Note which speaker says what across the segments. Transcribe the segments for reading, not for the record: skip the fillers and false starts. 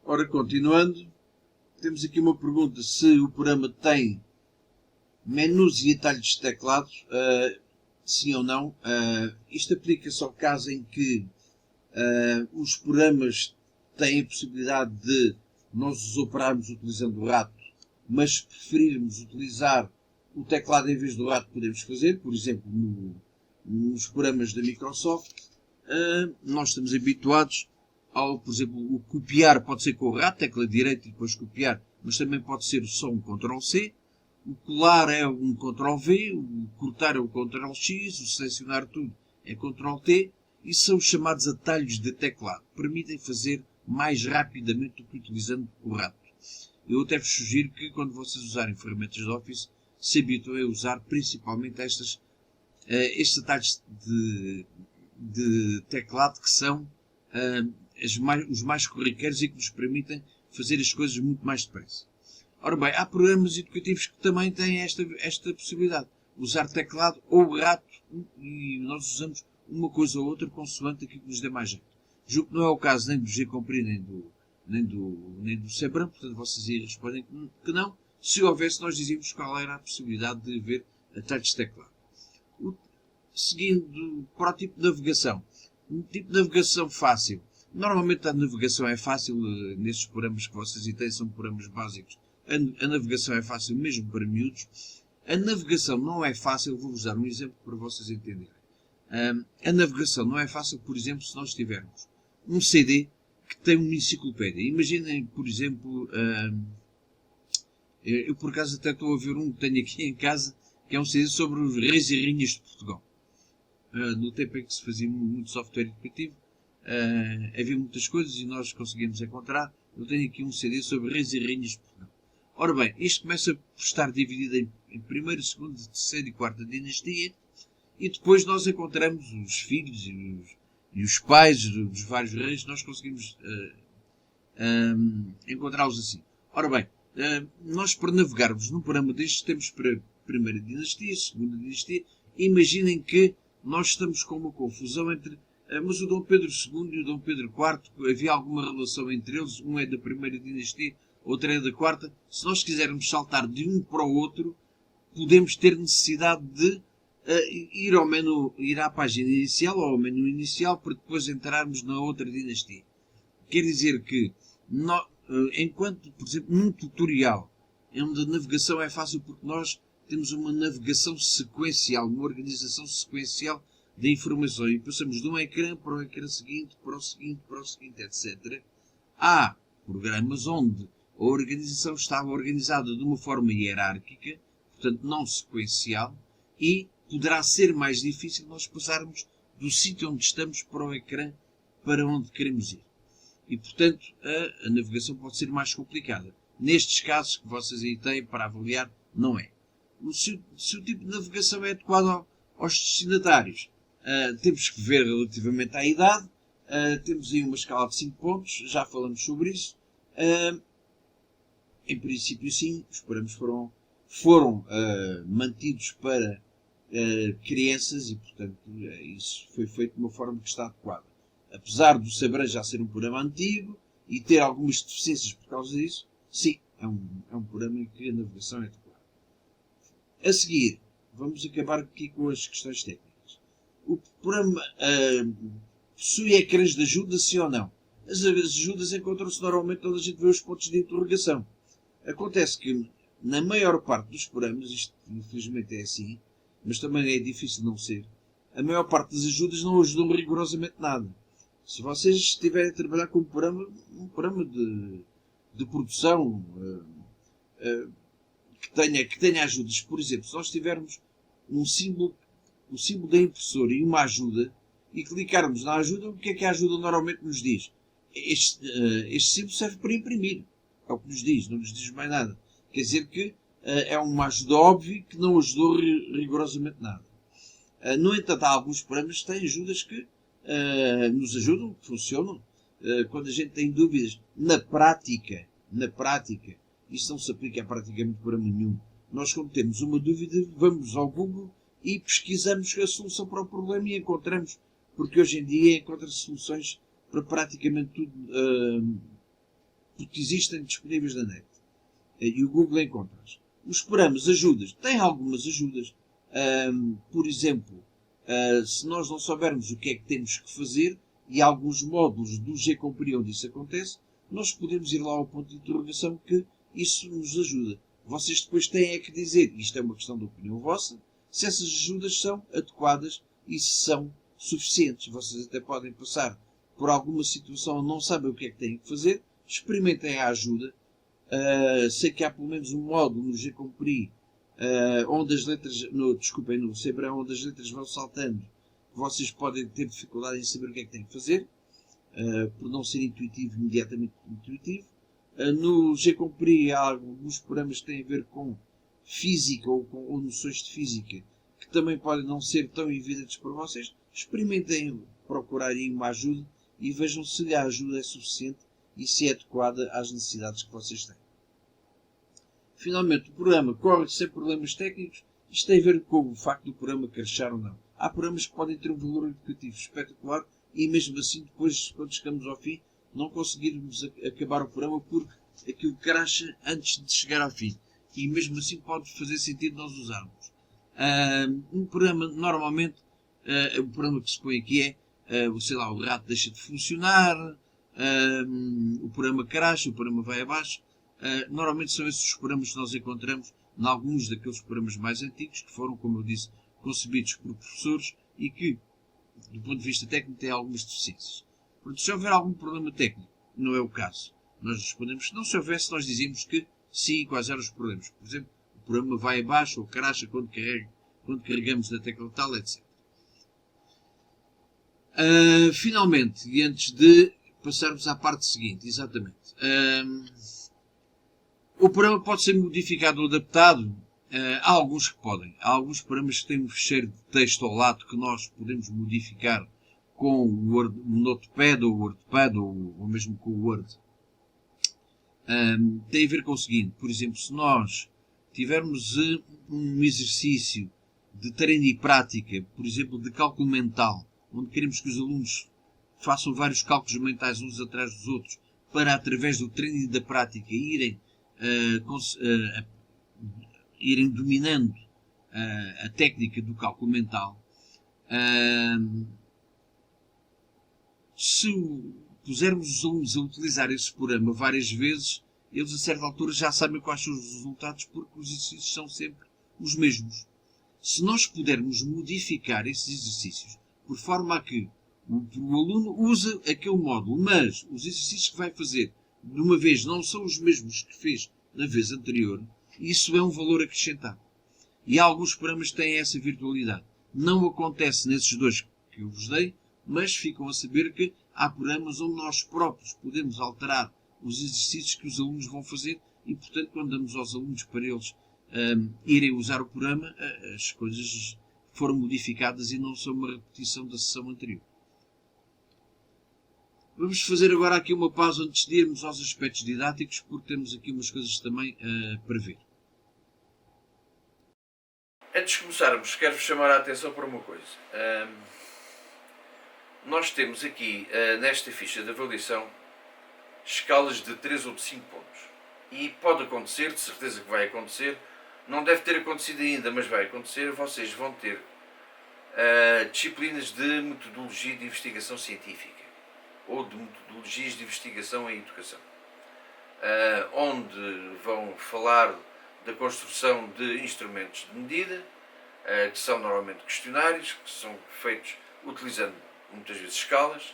Speaker 1: Ora, continuando, temos aqui uma pergunta se o programa tem menus e atalhos de teclado, sim ou não. Isto aplica-se ao caso em que os programas têm a possibilidade de nós os operarmos utilizando o rato, mas se preferirmos utilizar o teclado em vez do rato, podemos fazer. Por exemplo, nos programas da Microsoft, nós estamos habituados ao, por exemplo, o copiar pode ser com o rato, tecla direita e depois copiar, mas também pode ser só um Ctrl+C. O colar é um Ctrl+V, o cortar é o Ctrl+X, o selecionar tudo é Ctrl+T. E são os chamados atalhos de teclado. Permitem fazer mais rapidamente do que utilizando o rato. Eu até vos sugiro que quando vocês usarem ferramentas de Office, se habituem a usar principalmente estes atalhos de teclado que são os mais corriqueiros e que nos permitem fazer as coisas muito mais depressa. Ora bem, há programas educativos que também têm esta possibilidade. Usar teclado ou rato, e nós usamos uma coisa ou outra consoante aquilo que nos dê mais jeito. Julgo que não é o caso nem do G-Compri nem do Sebram, portanto vocês aí respondem que não. Se houvesse, nós dizíamos qual era a possibilidade de haver atalhos de teclado. Seguindo para o tipo de navegação. Um tipo de navegação fácil. Normalmente a navegação é fácil, nestes programas que vocês têm, são programas básicos. A navegação é fácil mesmo para miúdos. A navegação não é fácil, vou-vos dar um exemplo para vocês entenderem. A navegação não é fácil, por exemplo, se nós tivermos um CD que tem uma enciclopédia. Imaginem, por exemplo, eu por acaso até estou a ver um que tenho aqui em casa, que é um CD sobre os reis e rainhas de Portugal. No tempo em que se fazia muito software educativo, havia muitas coisas e nós conseguimos encontrar. Eu tenho aqui um CD sobre reis e rainhas de Portugal. Ora bem, isto começa por estar dividido em primeira, segunda, terceira e quarta dinastia, e depois nós encontramos os filhos e os pais dos vários reis, nós conseguimos encontrá-los assim. Ora bem, nós para navegarmos num programa destes temos para primeira dinastia, segunda dinastia. Imaginem que nós estamos com uma confusão entre mas o Dom Pedro II e o Dom Pedro IV, havia alguma relação entre eles, um é da primeira dinastia, outro é da quarta. Se nós quisermos saltar de um para o outro, podemos ter necessidade de ir ao menu, ir à página inicial ou ao menu inicial para depois entrarmos na outra dinastia. Quer dizer que, enquanto, por exemplo, num tutorial, onde a navegação é fácil porque nós temos uma navegação sequencial, uma organização sequencial de informação e passamos de um ecrã para o ecrã seguinte, para o seguinte, para o seguinte, etc. Há programas onde a organização está organizada de uma forma hierárquica, portanto não sequencial, e poderá ser mais difícil nós passarmos do sítio onde estamos para o ecrã para onde queremos ir. E, portanto, a navegação pode ser mais complicada. Nestes casos que vocês aí têm para avaliar, não é. Se o tipo de navegação é adequado aos destinatários, temos que ver relativamente à idade. Temos aí uma escala de 5 pontos, já falamos sobre isso. Em princípio, sim, os parâmetros foram mantidos para crianças e, portanto, isso foi feito de uma forma que está adequada. Apesar do Sebram já ser um programa antigo e ter algumas deficiências por causa disso, sim, é um programa em que a navegação é adequada. A seguir, vamos acabar aqui com as questões técnicas. O programa possui ecrãs de ajuda, sim ou não? As ajudas encontram-se normalmente onde a gente vê os pontos de interrogação. Acontece que, na maior parte dos programas, isto infelizmente é assim, mas também é difícil não ser, a maior parte das ajudas não ajudam rigorosamente nada. Se vocês estiverem a trabalhar com um programa de produção que tenha ajudas, por exemplo, se nós tivermos o símbolo da impressora e uma ajuda, e clicarmos na ajuda, o que é que a ajuda normalmente nos diz? Este símbolo serve para imprimir. É o que nos diz, não nos diz mais nada. Quer dizer que é uma ajuda óbvia que não ajudou rigorosamente nada. No entanto, há alguns programas que têm ajudas que nos ajudam, que funcionam. Quando a gente tem dúvidas, na prática, isto não se aplica a praticamente programa nenhum. Nós, quando temos uma dúvida, vamos ao Google e pesquisamos a solução para o problema e encontramos, porque hoje em dia encontra-se soluções para praticamente tudo porque existem disponíveis na net. E o Google encontra-as. Os programas ajudas, têm algumas ajudas. Por exemplo, se nós não soubermos o que é que temos que fazer, e alguns módulos do gCompris onde isso acontece, nós podemos ir lá ao ponto de interrogação que isso nos ajuda. Vocês depois têm é que dizer, isto é uma questão de opinião vossa, se essas ajudas são adequadas e se são suficientes. Vocês até podem passar por alguma situação onde não sabem o que é que têm que fazer, experimentem a ajuda. Sei que há pelo menos um módulo no gCompris onde as letras, no Sebrão, onde as letras vão saltando, vocês podem ter dificuldade em saber o que é que têm que fazer, por não ser intuitivo, imediatamente intuitivo. No gCompris há alguns programas que têm a ver com física ou noções de física que também podem não ser tão evidentes para vocês. Experimentem procurar aí uma ajuda e vejam se a ajuda é suficiente e se é adequada às necessidades que vocês têm. Finalmente, o programa corre sem problemas técnicos. Isto tem a ver com o facto do programa crashar ou não. Há programas que podem ter um valor educativo espetacular e mesmo assim depois, quando chegamos ao fim, não conseguirmos acabar o programa porque aquilo crasha antes de chegar ao fim. E mesmo assim pode fazer sentido nós usarmos. Um programa, normalmente, o programa que se põe aqui é, o rato deixa de funcionar, o programa crash, o programa vai abaixo. Normalmente são esses os programas que nós encontramos em alguns daqueles programas mais antigos que foram, como eu disse, concebidos por professores e que, do ponto de vista técnico, têm algumas deficiências. Portanto, se houver algum problema técnico, não é o caso, nós respondemos que não. Se houvesse, nós dizemos que sim, quais eram os problemas. Por exemplo, o programa vai abaixo ou crasha quando carregamos na tecla tal, etc. Finalmente, e antes de passarmos à parte seguinte, exatamente. O programa pode ser modificado ou adaptado. Há alguns que podem. Há alguns programas que têm um ficheiro de texto ao lado que nós podemos modificar com o Word, o Notepad ou o WordPad ou mesmo com o Word. Tem a ver com o seguinte. Por exemplo, se nós tivermos um exercício de treino e prática, por exemplo, de cálculo mental, onde queremos que os alunos façam vários cálculos mentais uns atrás dos outros, para, através do treino e da prática, irem dominando a técnica do cálculo mental. Se pusermos os alunos a utilizar esse programa várias vezes, eles a certa altura já sabem quais são os resultados, porque os exercícios são sempre os mesmos. Se nós pudermos modificar esses exercícios por forma a que o aluno usa aquele módulo, mas os exercícios que vai fazer de uma vez não são os mesmos que fez na vez anterior, isso é um valor acrescentado. E há alguns programas que têm essa virtualidade. Não acontece nesses dois que eu vos dei, mas ficam a saber que há programas onde nós próprios podemos alterar os exercícios que os alunos vão fazer e, portanto, quando damos aos alunos para eles irem usar o programa, as coisas foram modificadas e não são uma repetição da sessão anterior. Vamos fazer agora aqui uma pausa antes de irmos aos aspectos didáticos, porque temos aqui umas coisas também para ver. Antes de começarmos, quero-vos chamar a atenção para uma coisa. Nós temos aqui, nesta ficha de avaliação, escalas de 3 ou de 5 pontos. E pode acontecer, de certeza que vai acontecer, não deve ter acontecido ainda, mas vai acontecer, vocês vão ter disciplinas de metodologia de investigação científica ou de metodologias de investigação em educação, onde vão falar da construção de instrumentos de medida, que são normalmente questionários, que são feitos utilizando muitas vezes escalas,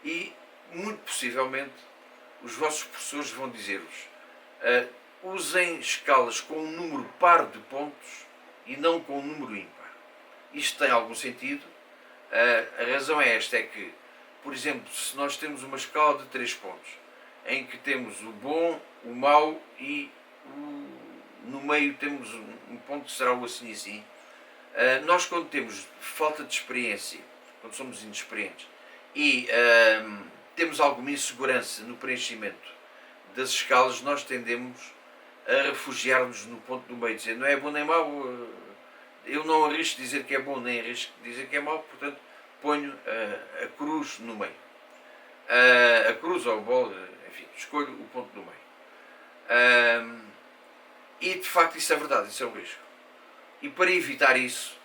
Speaker 1: e muito possivelmente os vossos professores vão dizer-vos usem escalas com um número par de pontos e não com um número ímpar. Isto tem algum sentido. A razão é esta, é que, por exemplo, se nós temos uma escala de 3 pontos, em que temos o bom, o mau e no meio temos um ponto que será o assim e assim, nós quando temos falta de experiência, quando somos inexperientes, e temos alguma insegurança no preenchimento das escalas, nós tendemos a refugiar-nos no ponto do meio, dizer não é bom nem mau, eu não arrisco dizer que é bom, nem arrisco dizer que é mau, portanto ponho a cruz no meio. A cruz ou a bola,
Speaker 2: enfim, escolho o ponto do meio. E de facto isso é verdade, isso é um risco. E para evitar isso,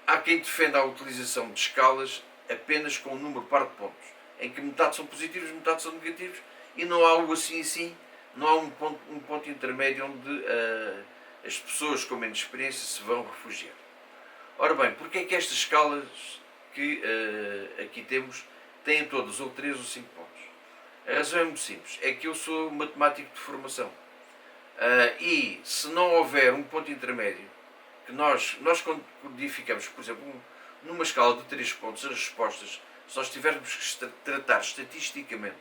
Speaker 2: há quem defenda a utilização de escalas apenas com um número par de pontos, em que metade são positivos, metade são negativos, e não há algo assim, não há um ponto intermédio onde as pessoas com menos experiência se vão refugiar. Ora bem, porque é que estas escalas que aqui temos têm todas ou 3 ou 5 pontos? A razão é muito simples, é que eu sou matemático de formação. E se não houver um ponto intermédio, que nós codificamos, por exemplo, numa escala de 3 pontos, as respostas, se nós tivermos que tratar estatisticamente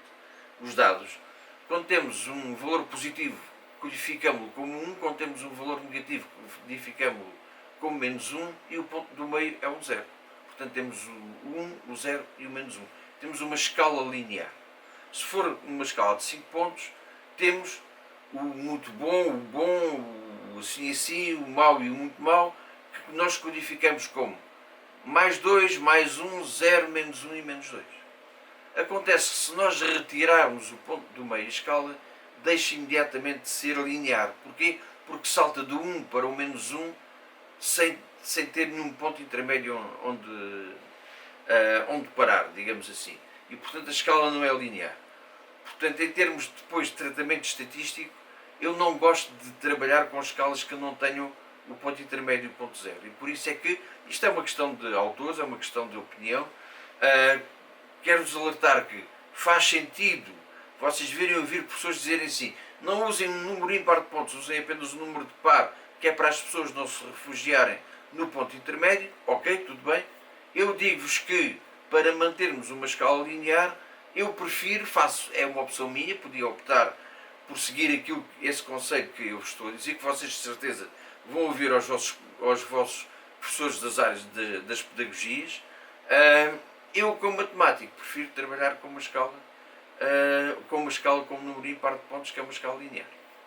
Speaker 2: os dados, quando temos um valor positivo, codificamos-lo como 1, quando temos um valor negativo, codificamos-lo como menos 1, e o ponto do meio é um 0. Portanto, temos o 1, o 0 e o menos 1. Temos uma escala linear. Se for uma escala de 5 pontos, temos o muito bom, o bom, o assim, o mau e o muito mau, que nós codificamos como mais 2, mais 1, 0, menos 1 e menos 2. Acontece que se nós retirarmos o ponto do meio, a escala deixa imediatamente de ser linear. Porquê? Porque salta do 1 para o menos 1 sem ter nenhum ponto intermédio onde parar, digamos assim. E portanto a escala não é linear. Portanto, em termos depois de tratamento estatístico, eu não gosto de trabalhar com escalas que não tenham o ponto intermédio e o ponto zero. E por isso é que isto é uma questão de autores, é uma questão de opinião. Quero-vos alertar que faz sentido vocês virem ouvir pessoas dizerem assim: não usem um número ímpar de pontos, usem apenas um número de par, que é para as pessoas não se refugiarem no ponto intermédio. Ok, tudo bem. Eu digo-vos que para mantermos uma escala linear, eu prefiro, é uma opção minha, podia optar por seguir esse conceito que eu vos estou a dizer, que vocês de certeza vão ouvir aos vossos professores das áreas das pedagogias. Eu, como matemático, prefiro trabalhar com uma escala com um número ímpar de pontos, que é uma escala linear.